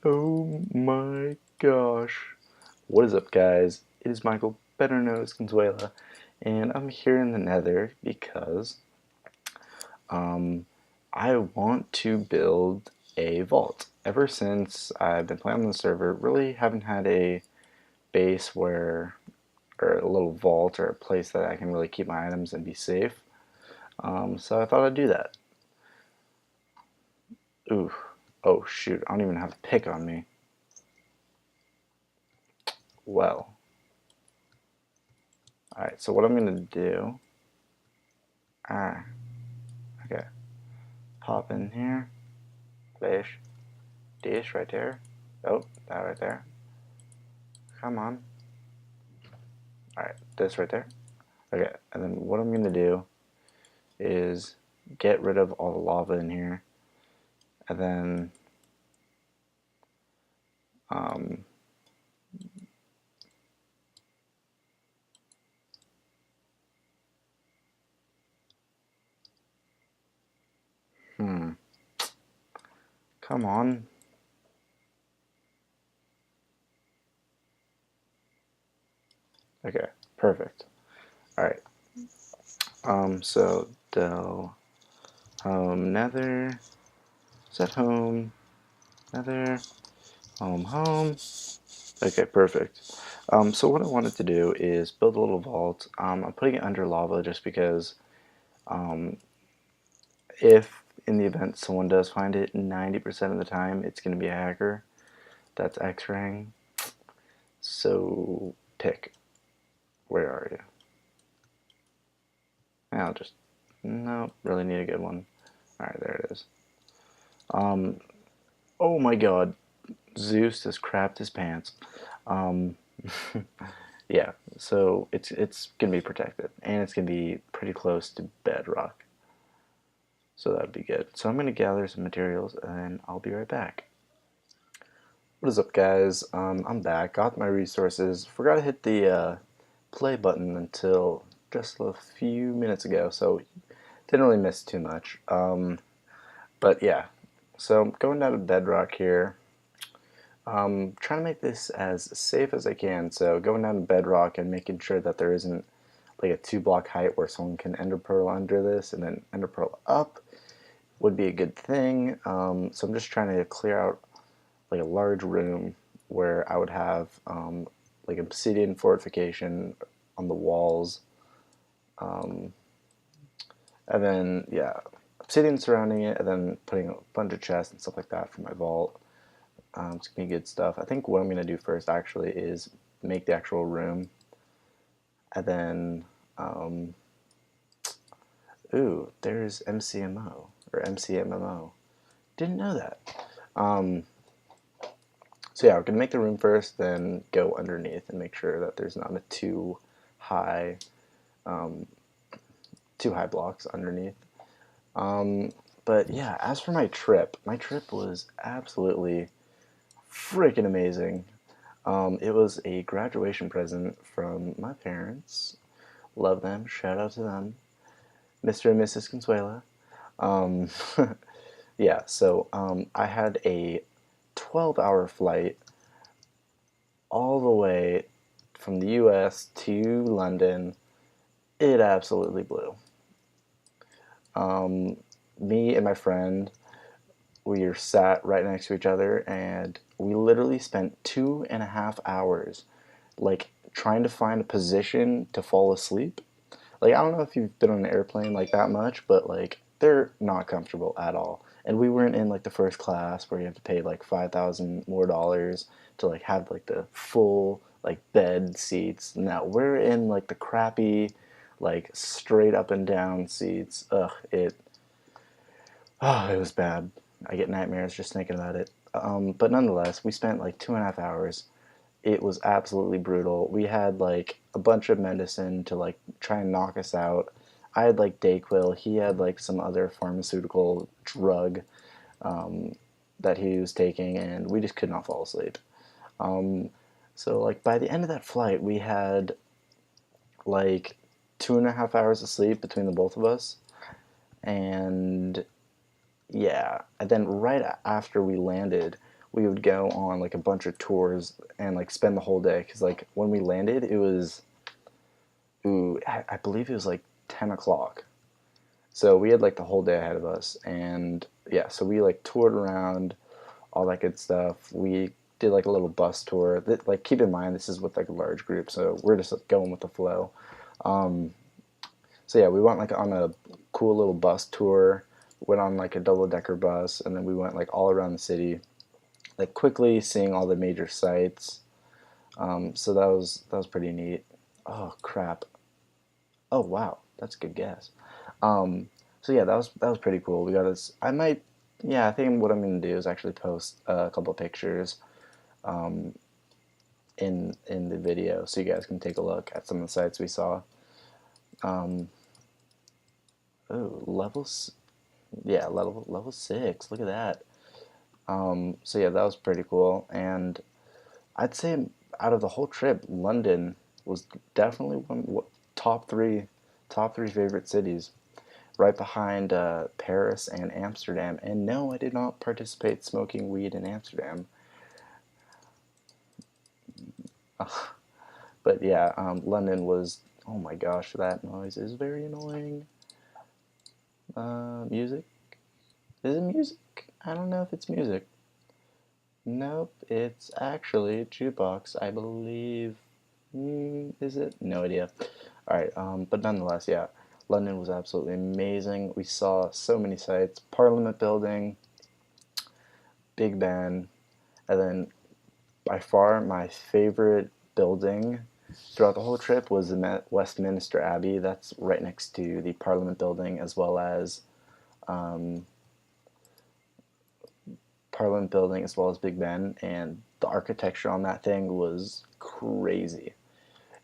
Oh my gosh. What is up, guys? It is Michael, better known as Consuela, and I'm here in the Nether because um, I want to build a vault. Ever since I've been playing on the server, really haven't had a base where, or a little vault or a place that I can really keep my items and be safe. So I thought I'd do that. Ooh, oh shoot, I don't even have a pick on me. Well, alright, so what I'm gonna do, okay, hop in here, fish, dish right there, oh, that right there, come on, alright, this right there, okay, and then what I'm gonna do is get rid of all the lava in here, and then, um, come on, okay, perfect, alright, so del home nether, set home, nether, home, okay, perfect. So what I wanted to do is build a little vault. I'm putting it under lava just because if in the event someone does find it, 90% of the time it's going to be a hacker that's X-raying. So pick. Where are you? I'll just, no, really need a good one. Alright, there it is. Oh my god, Zeus has crapped his pants. Um, yeah, so it's gonna be protected, and it's gonna be pretty close to bedrock. So that'd be good. So I'm gonna gather some materials, and I'll be right back. What is up, guys? I'm back. Got my resources. Forgot to hit the play button until just a few minutes ago, so didn't really miss too much. But yeah, so I'm going down to bedrock here. Trying to make this as safe as I can. So going down to bedrock and making sure that there isn't like a 2 block height where someone can ender pearl under this and then ender pearl up would be a good thing. So I'm just trying to clear out like a large room where I would have like obsidian fortification on the walls, and then yeah, obsidian surrounding it, and then putting a bunch of chests and stuff like that for my vault. It's gonna be good stuff. I think what I'm gonna do first actually is make the actual room, and then ooh, there's MCMO or MCMMO. Didn't know that. So yeah, we're gonna make the room first, then go underneath and make sure that there's not a high, too high blocks underneath. But yeah, as for my trip was absolutely freaking amazing. It was a graduation present from my parents. Love them. Shout out to them, Mr. and Mrs. Consuela. Um, yeah, so I had a 12-hour flight all the way from the US to London. It absolutely blew. Me and my friend, we were sat right next to each other, and we literally spent 2.5 hours like trying to find a position to fall asleep. Like, I don't know if you've been on an airplane like that much, but like they're not comfortable at all. And we weren't in like the first class where you have to pay like 5,000 more dollars to like have like the full like bed seats. No, we're in like the crappy like straight up and down seats. Ugh, it was bad. I get nightmares just thinking about it. But nonetheless, we spent like 2.5 hours. It was absolutely brutal. We had like a bunch of medicine to like try and knock us out. I had like Dayquil. He had like some other pharmaceutical drug that he was taking, and we just could not fall asleep. So like by the end of that flight, we had like 2.5 hours of sleep between the both of us, and yeah, and then right after we landed, we would go on like a bunch of tours and like spend the whole day. Because like when we landed, it was, ooh, I believe it was like 10 o'clock. So we had like the whole day ahead of us, and yeah, so we like toured around, all that good stuff. We did like a little bus tour. Like keep in mind this is with like a large group, so we're just like, going with the flow. So yeah, we went like on a cool little bus tour. Went on like a double-decker bus, and then we went like all around the city, like quickly seeing all the major sites. So that was pretty neat. Oh crap! Oh wow, that's a good guess. Um, so yeah, that was pretty cool. We got this. I might, yeah, I think what I'm gonna do is actually post a couple of pictures in the video so you guys can take a look at some of the sites we saw. Um, oh, yeah, level 6. Look at that. So yeah, that was pretty cool, and I'd say out of the whole trip, London was definitely top three favorite cities, right behind Paris and Amsterdam. And no, I did not participate smoking weed in Amsterdam. But yeah, London was. Oh my gosh, that noise is very annoying. Music? Is it music? I don't know if it's music. Nope, it's actually a jukebox, I believe. Is it? No idea. Alright, but nonetheless, yeah, London was absolutely amazing. We saw so many sights. Parliament Building, Big Ben, and then by far my favorite building throughout the whole trip was the Westminster Abbey. That's right next to the Parliament Building, as well as um, Parliament Building, as well as Big Ben. And the architecture on that thing was crazy.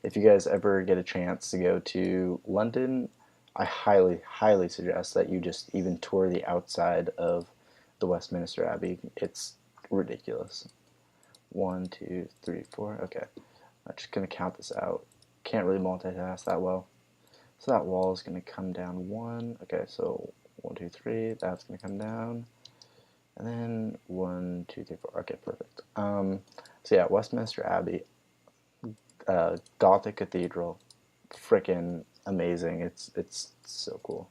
If you guys ever get a chance to go to London, I highly, highly suggest that you just even tour the outside of the Westminster Abbey. It's ridiculous. 1, 2, 3, 4. Okay, I'm just gonna count this out. Can't really multitask that well. So that wall is gonna come down 1. Okay, so 1, 2, 3. That's gonna come down, and then 1, 2, 3, 4. Okay, perfect. So yeah, Westminster Abbey, Gothic Cathedral, freaking amazing. It's so cool.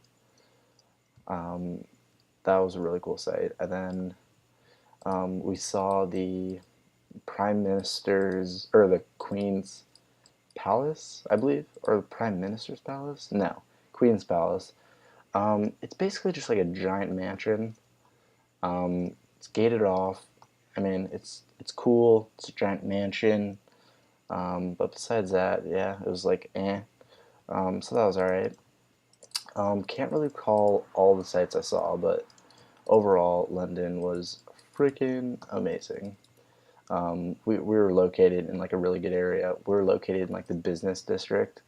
That was a really cool sight. And then we saw the Prime Minister's or the Queen's Palace, I believe, or the Prime Minister's Palace. No, Queen's Palace. It's basically just like a giant mansion. It's gated off. I mean, it's cool. It's a giant mansion. But besides that, yeah, it was like eh. So that was alright. Can't really recall all the sites I saw, but overall, London was freaking amazing. We were located in like a really good area. We were located in like the business district.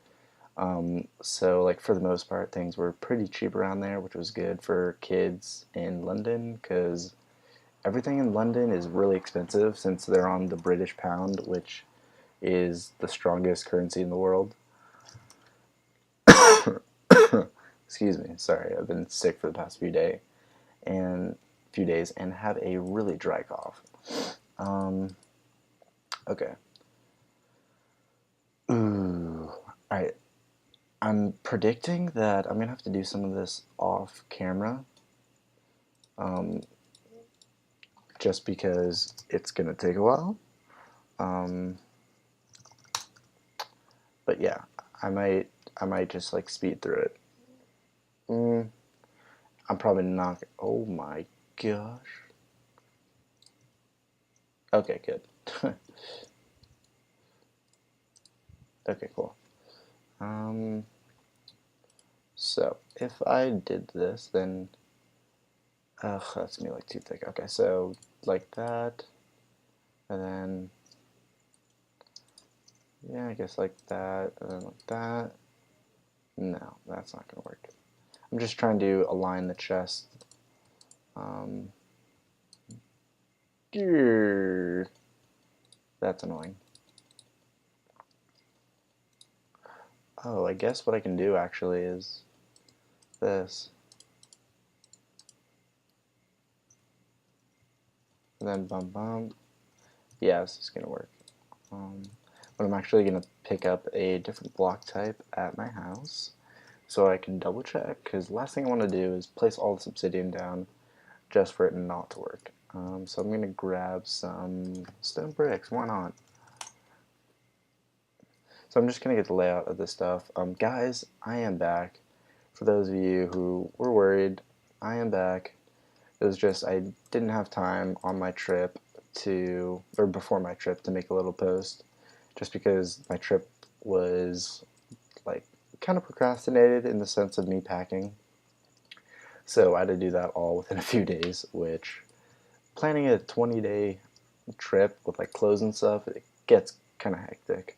So like for the most part, things were pretty cheap around there, which was good for kids in London because everything in London is really expensive since they're on the British pound, which is the strongest currency in the world. Excuse me, sorry, I've been sick for the past few days and have a really dry cough. Okay. Ooh. Alright. I'm predicting that I'm gonna have to do some of this off camera. Just because it's gonna take a while. But yeah, I might just like speed through it. I'm probably not. Oh my gosh. Okay, good. Okay, cool. So if I did this, then ugh, that's gonna be like too thick. Okay, so like that, and then yeah, I guess like that, and then like that. No, that's not gonna work. I'm just trying to align the chest. That's annoying. Oh, I guess what I can do actually is this. and then bum bum. Yeah, this is gonna work. But I'm actually gonna pick up a different block type at my house so I can double check, because the last thing I want to do is place all this obsidian down just for it not to work. So I'm going to grab some stone bricks, why not? So I'm just going to get the layout of this stuff. Guys, I am back. For those of you who were worried, I am back. It was just I didn't have time on my trip or before my trip to make a little post, just because my trip was like kind of procrastinated in the sense of me packing. So I had to do that all within a few days, which planning a 20-day trip with like clothes and stuff, it gets kind of hectic.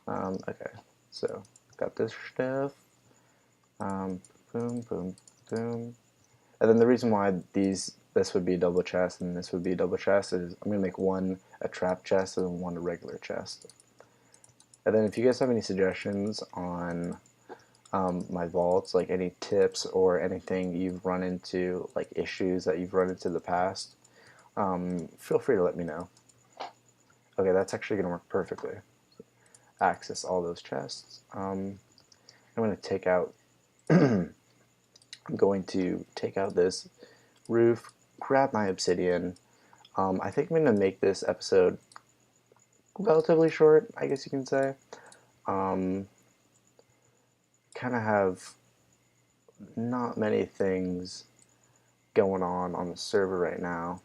Okay, so got this stuff. Boom, boom, boom. And then the reason why this would be a double chest and this would be a double chest is I'm gonna make one a trap chest and one a regular chest. And then if you guys have any suggestions on my vaults, like any tips or anything you've run into, like issues that you've run into in the past, feel free to let me know. Okay, that's actually going to work perfectly. Access all those chests. I'm going to take out I'm going to take out this roof, grab my obsidian. I think I'm going to make this episode relatively short, I guess you can say. Kind of have not many things going on the server right now,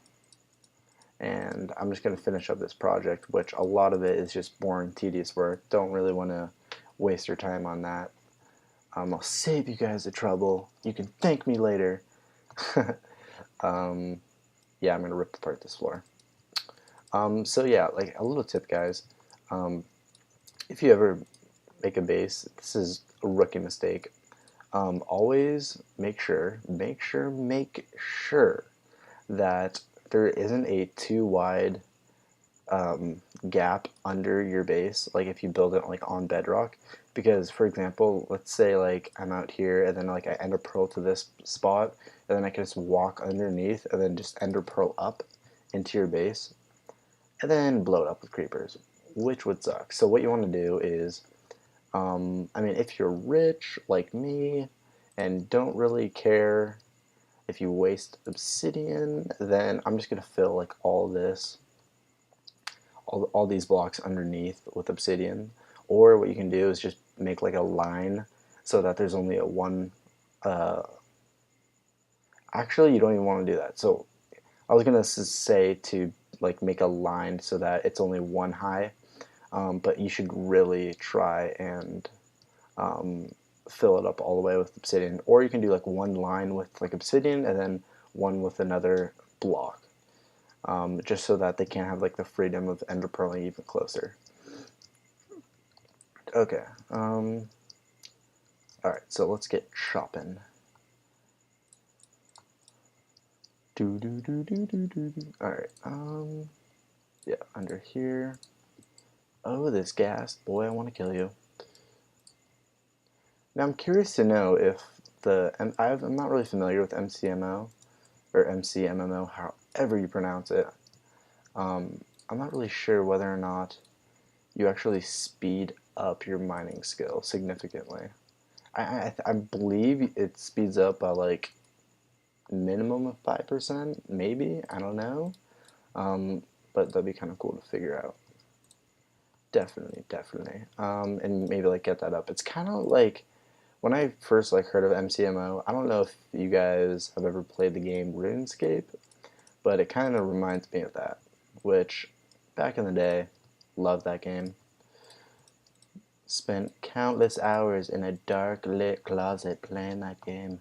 and I'm just going to finish up this project, which a lot of it is just boring, tedious work. Don't really want to waste your time on that. I'll save you guys the trouble. You can thank me later. Yeah, I'm going to rip apart this floor. So yeah, like a little tip, guys. If you ever make a base, this is a rookie mistake. Always make sure that there isn't a too wide gap under your base, like if you build it like on bedrock. Because for example, let's say like I'm out here and then like I ender pearl to this spot, and then I can just walk underneath and then just ender pearl up into your base and then blow it up with creepers, which would suck. So what you want to do is, I mean, if you're rich like me and don't really care if you waste obsidian, then I'm just gonna fill like all these blocks underneath with obsidian. Or what you can do is just make like a line so that there's only a one. Actually, you don't even want to do that. So I was gonna say to like make a line so that it's only one high, but you should really try and fill it up all the way with obsidian. Or you can do like one line with like obsidian and then one with another block, just so that they can't have like the freedom of ender pearling even closer. Okay. All right. So let's get chopping. Do do do do do do do. All right. Yeah, under here. Oh, this ghast boy! I want to kill you. Now I'm curious to know if I'm not really familiar with MCMO or MCMMO, however you pronounce it. I'm not really sure whether or not you actually speed up your mining skill significantly. I believe it speeds up by like minimum of 5%, maybe, I don't know. But that'd be kind of cool to figure out. Definitely, definitely. And maybe like get that up. It's kind of like when I first like heard of MCMO. I don't know if you guys have ever played the game RuneScape, but it kind of reminds me of that. Which, back in the day, loved that game. Spent countless hours in a dark lit closet playing that game.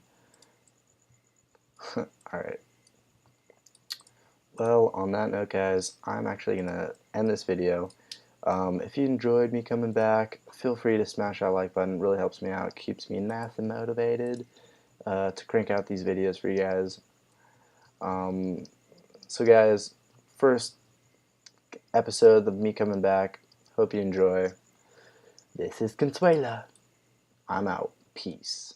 Alright. Well, on that note, guys, I'm actually going to end this video. If you enjoyed me coming back, feel free to smash that like button. It really helps me out. It keeps me nice and motivated to crank out these videos for you guys. So guys, first episode of me coming back. Hope you enjoy. This is Consuela. I'm out. Peace.